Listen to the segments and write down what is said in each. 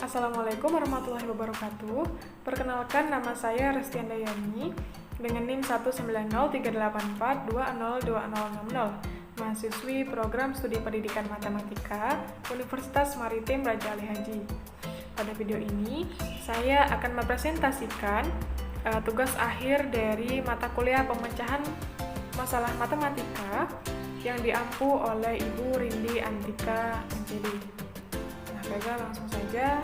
Assalamualaikum warahmatullahi wabarakatuh. Perkenalkan, nama saya Resti Andayani dengan NIM 1903842020060, mahasiswi Program Studi Pendidikan Matematika Universitas Maritim Raja Ali Haji. Pada video ini, saya akan mempresentasikan tugas akhir dari mata kuliah pemecahan masalah matematika yang diampu oleh Ibu Rindi Antika MPD. Baiklah, langsung saja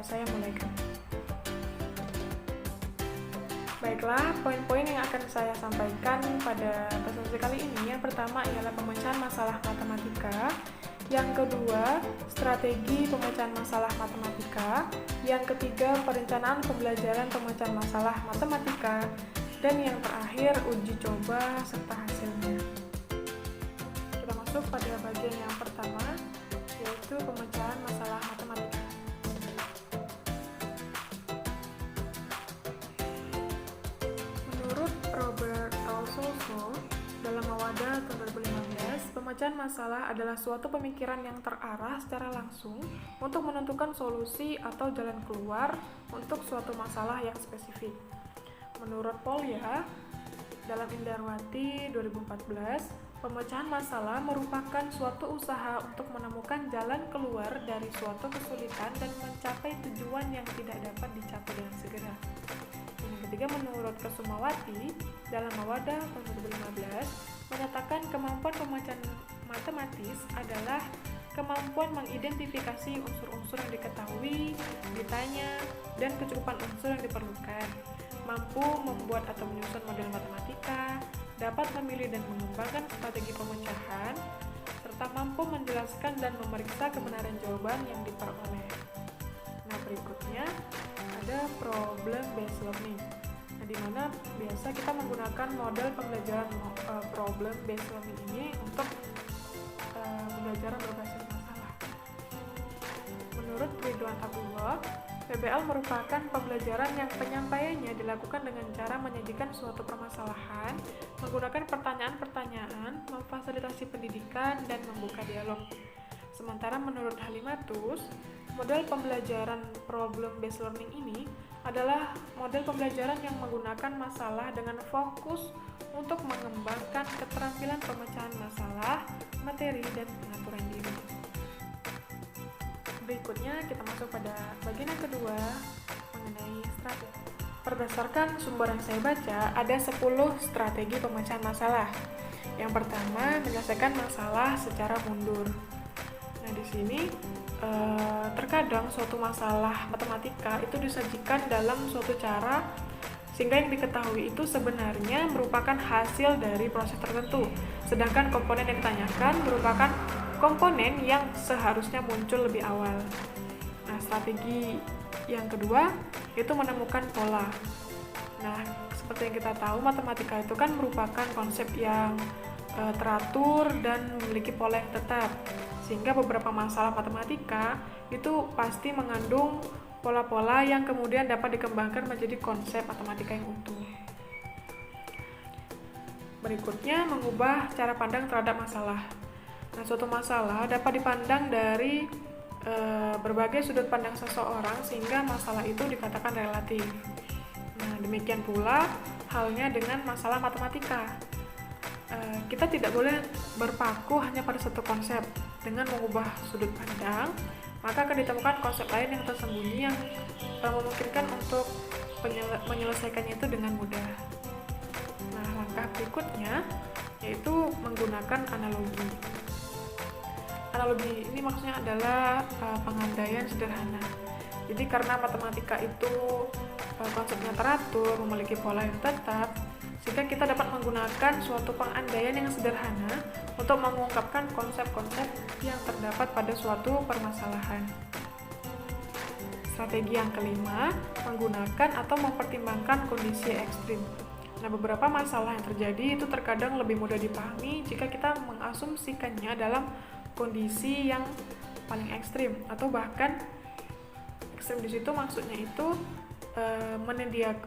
saya mulaikan. Baiklah, poin-poin yang akan saya sampaikan pada presentasi kali ini, yang pertama ialah pemecahan masalah matematika, yang kedua strategi pemecahan masalah matematika, yang ketiga perencanaan pembelajaran pemecahan masalah matematika, dan yang terakhir uji coba serta hasilnya. Kita masuk pada bagian yang pertama, yaitu pemecahan masalah matematika. Menurut Robert Alsosho dalam Mawada tahun 2015, pemecahan masalah adalah suatu pemikiran yang terarah secara langsung untuk menentukan solusi atau jalan keluar untuk suatu masalah yang spesifik. Menurut Polya dalam Indarwati 2014, pemecahan masalah merupakan suatu usaha untuk menemukan jalan keluar dari suatu kesulitan dan mencapai tujuan yang tidak dapat dicapai dengan segera. Yang ketiga, menurut Kesumawati dalam Mawada tahun 2015, menyatakan kemampuan pemecahan matematis adalah kemampuan mengidentifikasi unsur-unsur yang diketahui, ditanya, dan kecukupan unsur yang diperlukan, mampu membuat atau menyusun model matematika, dapat memilih dan mengembangkan strategi pemecahan, serta mampu menjelaskan dan memeriksa kebenaran jawaban yang diperoleh. Nah, berikutnya ada problem based learning. Nah, di mana biasa kita menggunakan model pembelajaran problem based learning ini untuk pembelajaran berbasis masalah. Menurut Ridwan Abdullah, PBL merupakan pembelajaran yang penyampaiannya dilakukan dengan cara menyajikan suatu permasalahan, menggunakan pertanyaan-pertanyaan, memfasilitasi pendidikan, dan membuka dialog. Sementara menurut Halimatus, model pembelajaran problem-based learning ini adalah model pembelajaran yang menggunakan masalah dengan fokus untuk mengembangkan keterampilan pemecahan masalah, materi, dan pengaturan diri. Berikutnya kita masuk pada bagian yang kedua mengenai strategi. Berdasarkan sumber yang saya baca, ada 10 strategi pemecahan masalah. Yang pertama, menyelesaikan masalah secara mundur. Nah, di sini terkadang suatu masalah matematika itu disajikan dalam suatu cara sehingga yang diketahui itu sebenarnya merupakan hasil dari proses tertentu, sedangkan komponen yang ditanyakan merupakan komponen yang seharusnya muncul lebih awal. Nah, strategi yang kedua itu menemukan pola. Nah, seperti yang kita tahu, matematika itu kan merupakan konsep yang teratur dan memiliki pola yang tetap, sehingga beberapa masalah matematika itu pasti mengandung pola-pola yang kemudian dapat dikembangkan menjadi konsep matematika yang utuh. Berikutnya, mengubah cara pandang terhadap masalah. Nah, suatu masalah dapat dipandang dari berbagai sudut pandang seseorang sehingga masalah itu dikatakan relatif. Nah, demikian pula halnya dengan masalah matematika. Kita tidak boleh berpaku hanya pada satu konsep. Dengan mengubah sudut pandang, maka akan ditemukan konsep lain yang tersembunyi yang memungkinkan untuk menyelesaikannya itu dengan mudah. Nah, langkah berikutnya yaitu menggunakan analogi. Analogi ini maksudnya adalah pengandaian sederhana. Jadi karena matematika itu konsepnya teratur, memiliki pola yang tetap, sehingga kita dapat menggunakan suatu pengandaian yang sederhana untuk mengungkapkan konsep-konsep yang terdapat pada suatu permasalahan. Strategi yang kelima, menggunakan atau mempertimbangkan kondisi ekstrim. Nah, beberapa masalah yang terjadi itu terkadang lebih mudah dipahami jika kita mengasumsikannya dalam kondisi yang paling ekstrim, atau bahkan ekstrim di situ maksudnya itu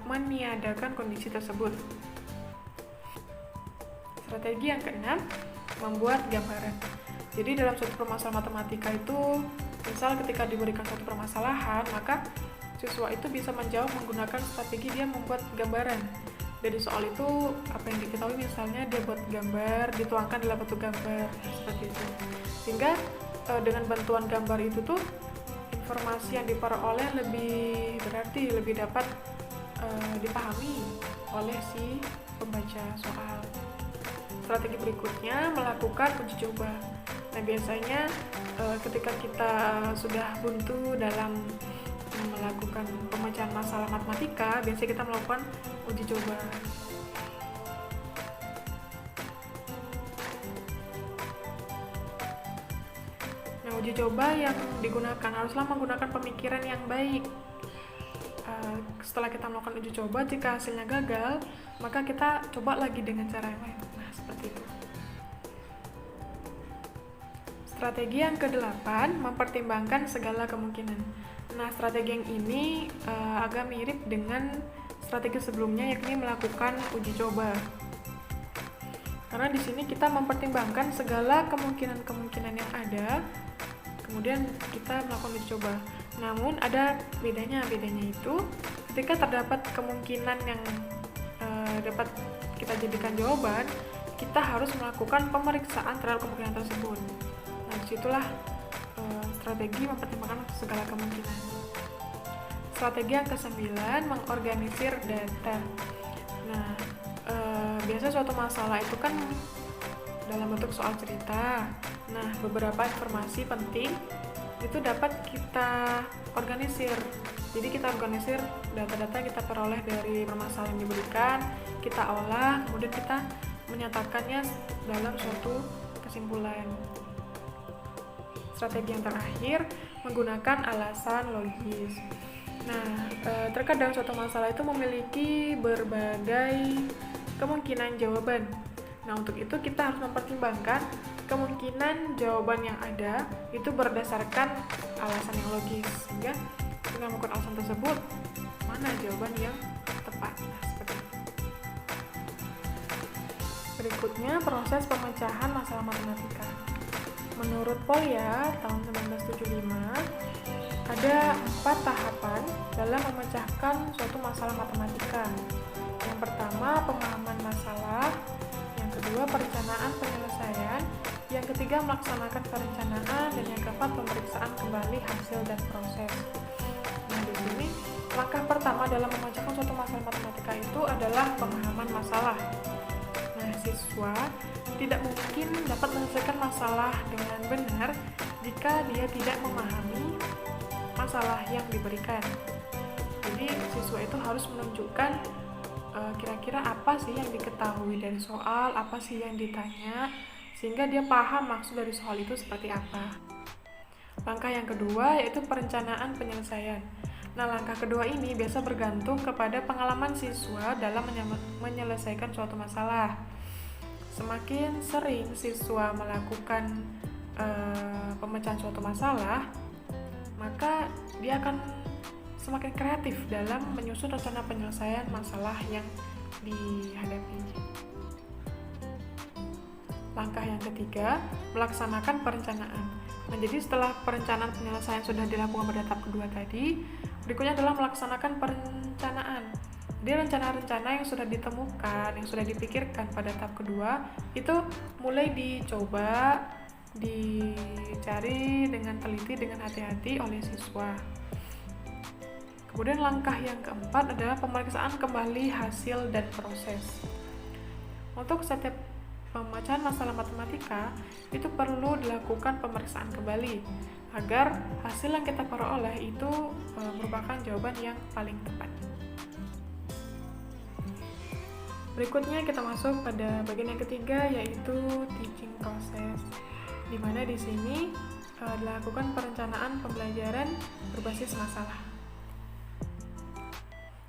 meniadakan kondisi tersebut. Strategi yang keenam, membuat gambaran. Jadi dalam suatu permasalahan matematika itu Misal ketika diberikan suatu permasalahan, maka siswa itu bisa menjawab menggunakan strategi dia membuat gambaran. Dari soal itu apa yang diketahui, misalnya dia buat gambar, dituangkan dalam bentuk gambar seperti itu. Sehingga dengan bantuan gambar itu tuh informasi yang diperoleh lebih berarti, lebih dapat dipahami oleh si pembaca soal. Strategi berikutnya melakukan uji coba. Nah, biasanya ketika kita sudah buntu dalam melakukan pemecahan masalah matematika, biasanya kita melakukan uji coba. Nah, uji coba yang digunakan haruslah menggunakan pemikiran yang baik. Setelah kita melakukan uji coba, jika hasilnya gagal, maka kita coba lagi dengan cara yang lain. Nah, seperti itu. Strategi yang ke-8, mempertimbangkan segala kemungkinan. Nah, strategi yang ini agak mirip dengan strategi sebelumnya, yakni melakukan uji coba. Karena di sini kita mempertimbangkan segala kemungkinan-kemungkinan yang ada, kemudian kita melakukan uji coba. Namun ada bedanya itu ketika terdapat kemungkinan yang dapat kita jadikan jawaban, kita harus melakukan pemeriksaan terhadap kemungkinan tersebut. Nah, disitulah strategi mempertimbangkan segala kemungkinan. Strategi yang ke-9, mengorganisir data. Nah, biasa suatu masalah itu kan dalam bentuk soal cerita. Nah, beberapa informasi penting itu dapat kita organisir. Jadi kita organisir data-data yang kita peroleh dari permasalahan yang diberikan, kita olah, kemudian kita menyatakannya dalam suatu kesimpulan. Strategi yang terakhir, menggunakan alasan logis. Nah, terkadang suatu masalah itu memiliki berbagai kemungkinan jawaban. Nah, untuk itu kita harus mempertimbangkan kemungkinan jawaban yang ada itu berdasarkan alasan yang logis. Sehingga dengan menggunakan alasan tersebut, mana jawaban yang tepat. Nah, seperti itu. Berikutnya, proses pemecahan masalah matematika. Menurut Polya tahun 1975, ada 4 tahapan dalam memecahkan suatu masalah matematika. Yang pertama, pemahaman masalah. Yang kedua, perencanaan penyelesaian. Yang ketiga, melaksanakan perencanaan. Dan yang keempat, pemeriksaan kembali hasil dan proses. Nah, di sini langkah pertama dalam memecahkan suatu masalah matematika itu adalah pemahaman masalah. Nah, siswa tidak mungkin dapat menyelesaikan masalah dengan benar jika dia tidak memahami masalah yang diberikan. Jadi siswa itu harus menunjukkan kira-kira apa sih yang diketahui dari soal, apa sih yang ditanya, sehingga dia paham maksud dari soal itu seperti apa. Langkah yang kedua yaitu perencanaan penyelesaian. Nah, langkah kedua ini biasa bergantung kepada pengalaman siswa dalam menyelesaikan suatu masalah. Semakin sering siswa melakukan pemecahan suatu masalah, maka dia akan semakin kreatif dalam menyusun rencana penyelesaian masalah yang dihadapi. Langkah yang ketiga, melaksanakan perencanaan. Nah, jadi setelah perencanaan penyelesaian sudah dilakukan pada tahap kedua tadi, berikutnya adalah melaksanakan perencanaan. Jadi rencana-rencana yang sudah ditemukan, yang sudah dipikirkan pada tahap kedua, itu mulai dicoba, dicari dengan teliti, dengan hati-hati oleh siswa. Kemudian langkah yang keempat adalah pemeriksaan kembali hasil dan proses. Untuk setiap pemecahan masalah matematika itu perlu dilakukan pemeriksaan kembali agar hasil yang kita peroleh itu merupakan jawaban yang paling tepat. Berikutnya kita masuk pada bagian yang ketiga, yaitu teaching process, di mana di sini dilakukan perencanaan pembelajaran berbasis masalah.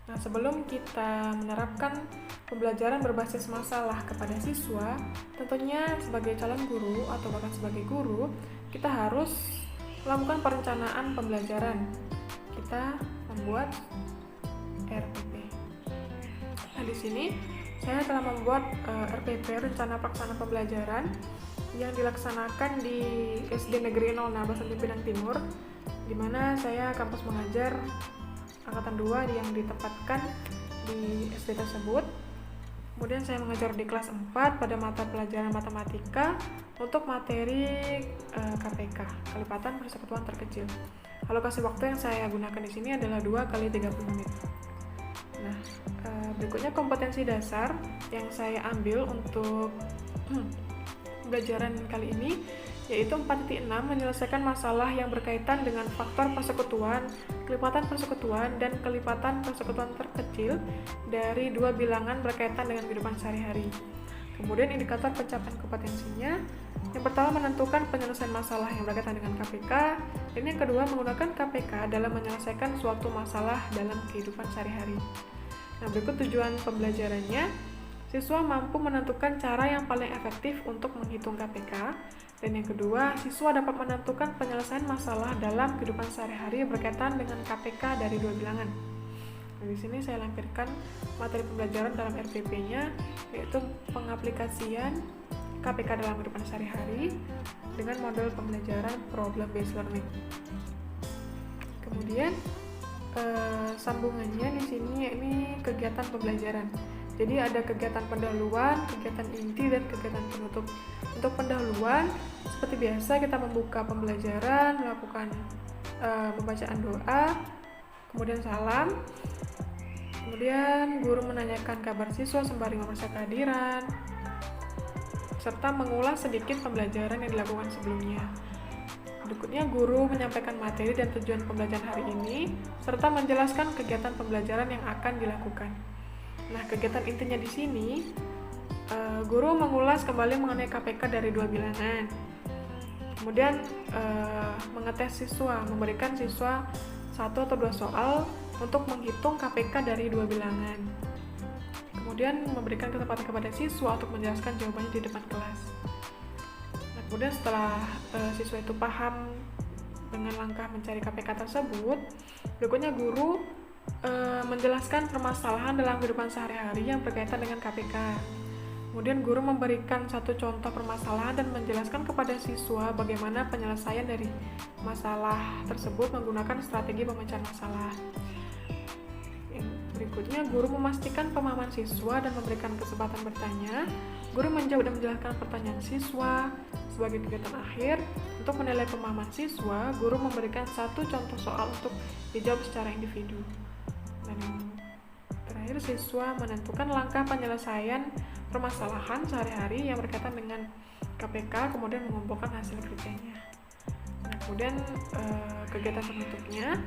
Nah, sebelum kita menerapkan pembelajaran berbasis masalah kepada siswa, tentunya sebagai calon guru atau bahkan sebagai guru, kita harus melakukan perencanaan pembelajaran. Kita membuat RPP. Nah, di sini saya telah membuat RPP, rencana pelaksanaan pembelajaran, yang dilaksanakan di SD Negeri 0 Nabasan Cipinang Timur di mana saya kampus mengajar angkatan 2 yang ditempatkan di SD tersebut. Kemudian saya mengajar di kelas 4 pada mata pelajaran matematika untuk materi KPK, kelipatan persekutuan terkecil. Alokasi waktu yang saya gunakan di sini adalah 2 kali 30 menit. Nah, berikutnya kompetensi dasar yang saya ambil untuk pembelajaran kali ini yaitu 4.6, menyelesaikan masalah yang berkaitan dengan faktor persekutuan, kelipatan persekutuan, dan kelipatan persekutuan terkecil dari dua bilangan berkaitan dengan kehidupan sehari-hari. Kemudian indikator pencapaian kompetensinya, yang pertama menentukan penyelesaian masalah yang berkaitan dengan KPK, dan yang kedua menggunakan KPK dalam menyelesaikan suatu masalah dalam kehidupan sehari-hari. Nah, berikut tujuan pembelajarannya. Siswa mampu menentukan cara yang paling efektif untuk menghitung KPK. Dan yang kedua, siswa dapat menentukan penyelesaian masalah dalam kehidupan sehari-hari berkaitan dengan KPK dari dua bilangan. Nah, di sini saya lampirkan materi pembelajaran dalam RPP-nya, yaitu pengaplikasian KPK dalam kehidupan sehari-hari dengan model pembelajaran problem based learning. Kemudian sambungannya di sini ini kegiatan pembelajaran. Jadi ada kegiatan pendahuluan, kegiatan inti, dan kegiatan penutup. Untuk pendahuluan, seperti biasa kita membuka pembelajaran, melakukan pembacaan doa, kemudian salam, kemudian guru menanyakan kabar siswa sembari memeriksa kehadiran, serta mengulas sedikit pembelajaran yang dilakukan sebelumnya. Berikutnya, guru menyampaikan materi dan tujuan pembelajaran hari ini, serta menjelaskan kegiatan pembelajaran yang akan dilakukan. Nah, kegiatan intinya di sini, guru mengulas kembali mengenai KPK dari dua bilangan. Kemudian mengetes siswa, memberikan siswa 1 atau 2 soal untuk menghitung KPK dari dua bilangan. Kemudian memberikan kesempatan kepada siswa untuk menjelaskan jawabannya di depan kelas. Nah, kemudian setelah siswa itu paham dengan langkah mencari KPK tersebut, berikutnya guru menjelaskan permasalahan dalam kehidupan sehari-hari yang berkaitan dengan KPK. Kemudian guru memberikan satu contoh permasalahan dan menjelaskan kepada siswa bagaimana penyelesaian dari masalah tersebut menggunakan strategi pemecahan masalah. Yang berikutnya, guru memastikan pemahaman siswa dan memberikan kesempatan bertanya. Guru menjawab dan menjelaskan pertanyaan siswa. Sebagai kegiatan akhir, untuk menilai pemahaman siswa, guru memberikan satu contoh soal untuk dijawab secara individu. Dan yang terakhir, siswa menentukan langkah penyelesaian permasalahan sehari-hari yang berkaitan dengan KPK, kemudian mengumpulkan hasil kerjanya. Nah, kemudian kegiatan penutupnya,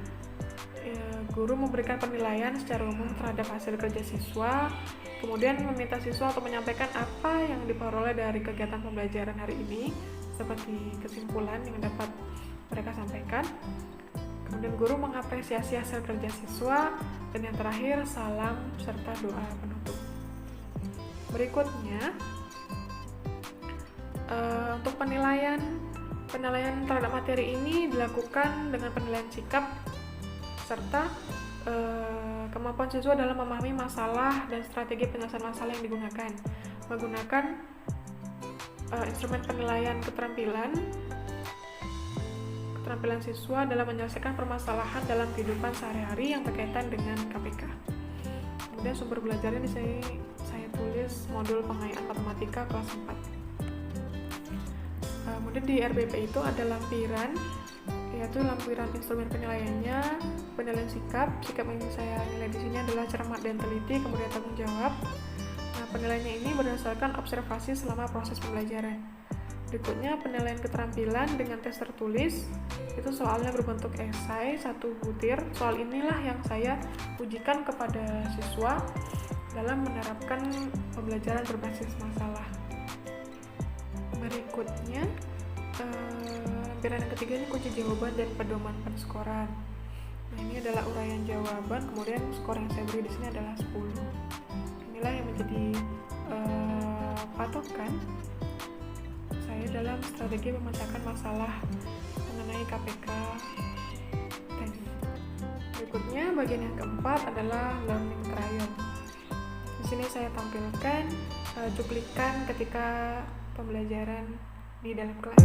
guru memberikan penilaian secara umum terhadap hasil kerja siswa, kemudian meminta siswa untuk menyampaikan apa yang diperoleh dari kegiatan pembelajaran hari ini, seperti kesimpulan yang dapat mereka sampaikan. Kemudian guru mengapresiasi hasil kerja siswa, dan yang terakhir salam serta doa penutup. Berikutnya, untuk penilaian terhadap materi ini dilakukan dengan penilaian sikap serta kemampuan siswa dalam memahami masalah dan strategi penyelesaian masalah yang digunakan, menggunakan instrumen penilaian keterampilan siswa dalam menyelesaikan permasalahan dalam kehidupan sehari-hari yang berkaitan dengan KPK. Kemudian sumber belajarnya di sini saya tulis modul pengayaan matematika kelas 4. Kemudian di RBP itu ada lampiran, yaitu lampiran instrumen penilaiannya, penilaian sikap yang saya nilai di sini adalah cermat dan teliti, kemudian tanggung jawab. Nah, penilaiannya ini berdasarkan observasi selama proses pembelajaran. Berikutnya penilaian keterampilan dengan tes tertulis, itu soalnya berbentuk esai 1 butir. Soal inilah yang saya ujikan kepada siswa dalam menerapkan pembelajaran berbasis masalah. Berikutnya lampiran yang ketiga ini kunci jawaban dan pedoman penskoran. Nah, ini adalah uraian jawaban, kemudian skor yang saya beri di sini adalah 10. Inilah yang menjadi patokan saya dalam strategi memecahkan masalah mengenai KPK tadi. Berikutnya, bagian yang keempat adalah learning trial. Di sini saya tampilkan cuplikan ketika pembelajaran di dalam kelas.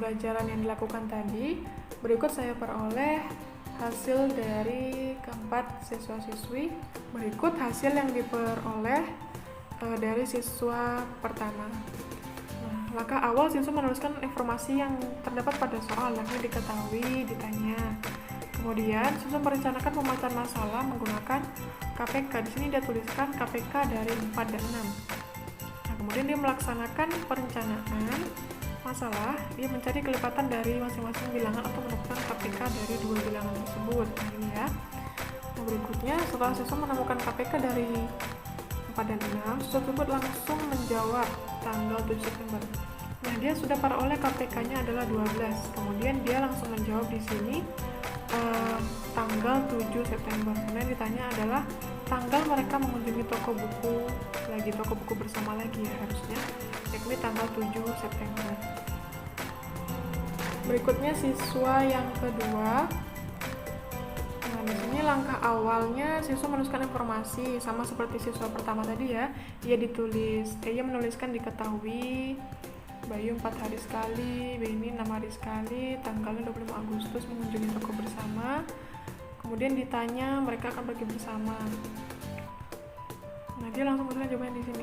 pembelajaran yang dilakukan tadi, berikut saya peroleh hasil dari keempat siswa-siswi. Berikut hasil yang diperoleh dari siswa pertama. Langkah awal, siswa menuliskan informasi yang terdapat pada soal, yakni diketahui, ditanya. Kemudian, siswa merencanakan pemecahan masalah menggunakan KPK. Di sini dia tuliskan KPK dari 4 dan 6. Kemudian dia melaksanakan perencanaan masalah, dia mencari kelipatan dari masing-masing bilangan atau menemukan KPK dari 2 bilangan tersebut. Ini ya. Berikutnya, setelah siswa menemukan KPK dari 4 dan 6, siswa tersebut langsung menjawab tanggal 7 September. Nah, dia sudah peroleh KPK-nya adalah 12. Kemudian dia langsung menjawab di sini tanggal 7 September. Kemudian ditanya adalah tanggal mereka mengunjungi toko buku bersama lagi ya harusnya, yakni tanggal 7 September. Berikutnya siswa yang kedua. Nah, di sini langkah awalnya siswa menuliskan informasi sama seperti siswa pertama tadi ya. Dia menuliskan diketahui Bayu 4 hari sekali, Beni 6 hari sekali, tanggalnya 25 Agustus mengunjungi toko bersama. Kemudian ditanya mereka akan pergi bersama. Nah, dia langsung menuliskan jawabannya di sini.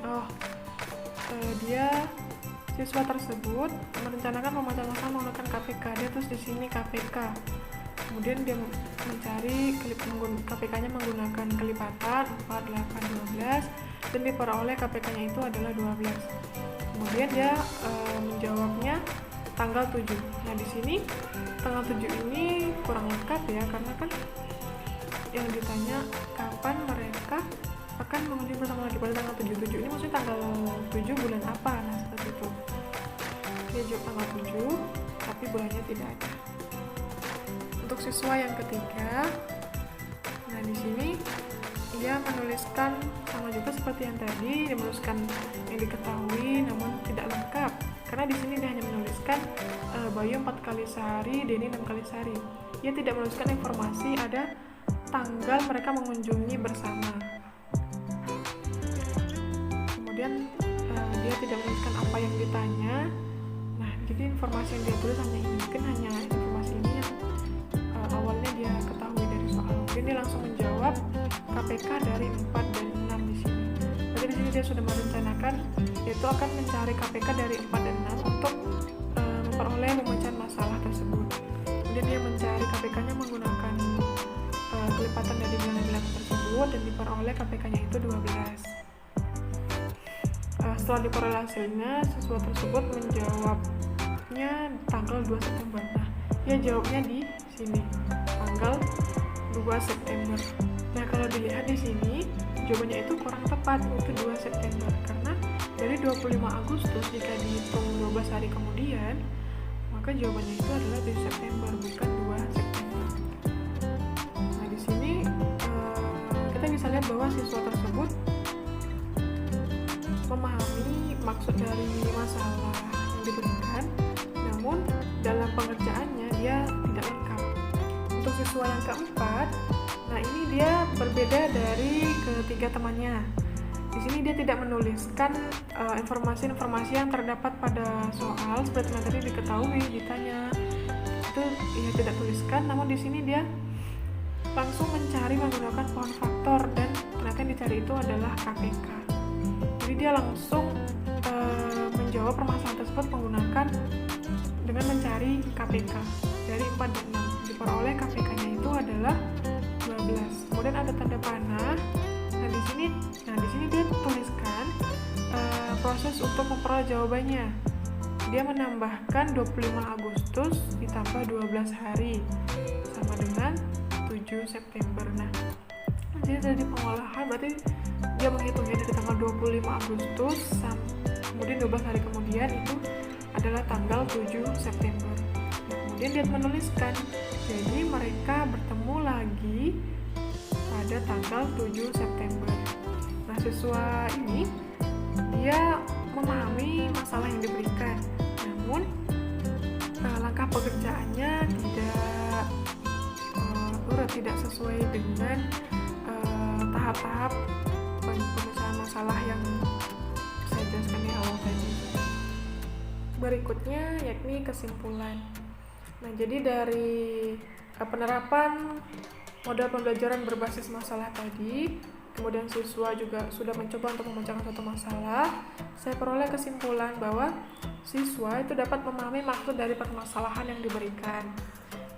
Dia siswa tersebut merencanakan pemecahan masalah menggunakan KPK. Dia terus di sini KPK. Kemudian dia mencari KPK-nya menggunakan kelipatan 4, 8, 12 dan diperoleh KPK-nya itu adalah 12. Kemudian dia menjawabnya tanggal 7. Nah, di sini tanggal 7 ini kurang lengkap ya, karena kan yang ditanya kapan mereka akan mengunjungi bersama lagi pada tanggal 7. 7 ini maksudnya tanggal 7 bulan apa? Nah, seperti itu. Dia jawab tanggal 7, tapi bulannya tidak ada. Untuk siswa yang ketiga, nah di sini ia menuliskan sama juga seperti yang tadi, dia menuliskan yang diketahui namun tidak lengkap. Karena di sini dia hanya menuliskan Bayu 4 kali sehari, Deni 6 kali sehari. Dia tidak menuliskan informasi ada tanggal mereka mengunjungi bersama. Kemudian dia tidak menuliskan apa yang ditanya. Nah, jadi informasi yang dia tulis hanya ini, mungkin hanya informasi ini yang awalnya dia ketahui dari soal. Kemudian dia langsung menjawab KPK dari 4 dan 6 di sini. Berarti di sini dia sudah merencanakan yaitu akan mencari KPK dari 4 dan 6 untuk memperoleh pemecahan masalah tersebut. Kemudian dia mencari KPK-nya menggunakan kelipatan dari bilangan-bilangan tersebut dan diperoleh KPK-nya itu 12. Setelah diperoleh hasilnya, siswa tersebut menjawabnya tanggal 2 September. Nah, dia jawabnya di sini tanggal 2 September. Nah, kalau dilihat di sini jawabannya itu kurang tepat, itu 2 September, karena dari 25 Agustus jika dihitung 12 hari kemudian, maka jawabannya itu adalah 7 September, bukan 2 September. Nah, di sini kita bisa lihat bahwa siswa tersebut memahami maksud dari masalah yang diberikan, namun dalam pengerjaannya dia tidak lengkap. Untuk siswa yang keempat, nah ini dia berbeda dari ketiga temannya. Di sini dia tidak menuliskan informasi-informasi yang terdapat pada soal seperti yang tadi diketahui, ditanya. Itu ia tidak tuliskan, namun di sini dia langsung mencari menggunakan pohon faktor dan ternyata yang dicari itu adalah KPK. Jadi dia langsung menjawab permasalahan tersebut menggunakan dengan mencari KPK dari 4 dan 6. Diperoleh KPK-nya itu adalah 12. Kemudian ada tanda panah. Nah, di sini dia tuliskan proses untuk memperoleh jawabannya. Dia menambahkan 25 Agustus ditambah 12 hari sama dengan 7 September. Nah, jadi dari pengolahan berarti dia menghitungnya dari tanggal 25 Agustus kemudian 12 hari kemudian itu adalah tanggal 7 September. Nah, kemudian dia menuliskan jadi mereka bertemu lagi pada tanggal 7 September. Nah, siswa ini dia memahami masalah yang diberikan, namun langkah pekerjaannya tidak sesuai dengan tahap-tahap pemecahan masalah yang saya jelaskan di awal tadi. berikutnya yakni kesimpulan. Nah, jadi dari penerapan model pembelajaran berbasis masalah tadi, kemudian siswa juga sudah mencoba untuk memecahkan suatu masalah, saya peroleh kesimpulan bahwa siswa itu dapat memahami maksud dari permasalahan yang diberikan.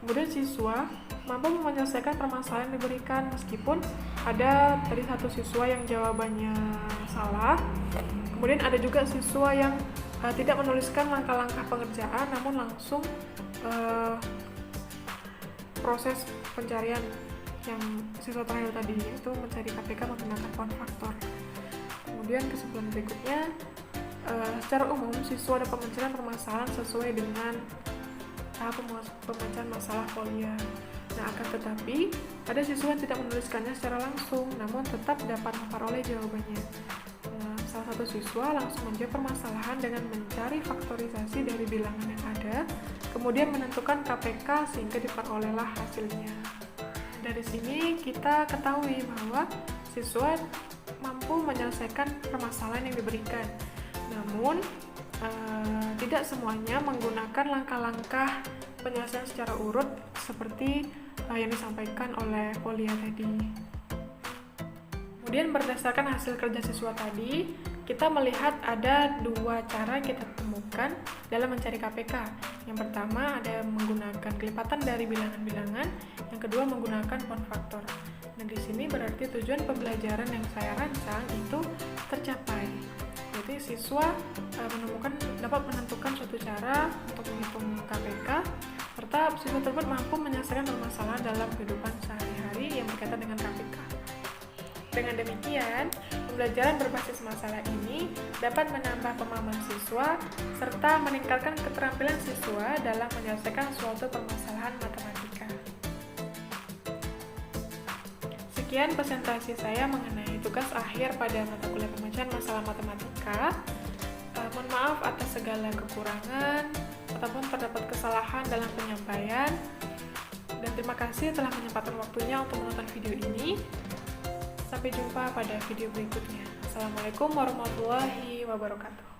Kemudian siswa mampu menyelesaikan permasalahan yang diberikan meskipun ada tadi satu siswa yang jawabannya salah. Kemudian ada juga siswa yang tidak menuliskan langkah-langkah pengerjaan namun langsung proses pencarian yang siswa terakhir tadi, yaitu mencari KPK menggunakan font faktor. Kemudian kesimpulan berikutnya, secara umum siswa dapat mencari permasalahan sesuai dengan tahap pemecahan masalah Quolia. Nah, akan tetapi ada siswa yang tidak menuliskannya secara langsung, namun tetap dapat memperoleh jawabannya. Salah satu siswa langsung menjawab permasalahan dengan mencari faktorisasi dari bilangan yang ada, kemudian menentukan KPK sehingga diperolehlah hasilnya. Dari sini kita ketahui bahwa siswa mampu menyelesaikan permasalahan yang diberikan, namun tidak semuanya menggunakan langkah-langkah penyelesaian secara urut seperti yang disampaikan oleh Quolia tadi. Kemudian berdasarkan hasil kerja siswa tadi, kita melihat ada dua cara kita temukan dalam mencari KPK. Yang pertama ada menggunakan kelipatan dari bilangan-bilangan, yang kedua menggunakan font faktor. Nah, di sini berarti tujuan pembelajaran yang saya rancang itu tercapai. Jadi siswa dapat menentukan suatu cara untuk menghitung KPK, serta siswa tersebut mampu menyelesaikan permasalahan dalam kehidupan sehari-hari yang berkaitan dengan KPK. Dengan demikian, pembelajaran berbasis masalah ini dapat menambah pemahaman siswa serta meningkatkan keterampilan siswa dalam menyelesaikan suatu permasalahan matematika. Sekian presentasi saya mengenai tugas akhir pada mata kuliah pemecahan masalah matematika. Mohon maaf atas segala kekurangan ataupun terdapat kesalahan dalam penyampaian. Dan terima kasih telah menyempatkan waktunya untuk menonton video ini. Sampai jumpa pada video berikutnya. Assalamualaikum warahmatullahi wabarakatuh.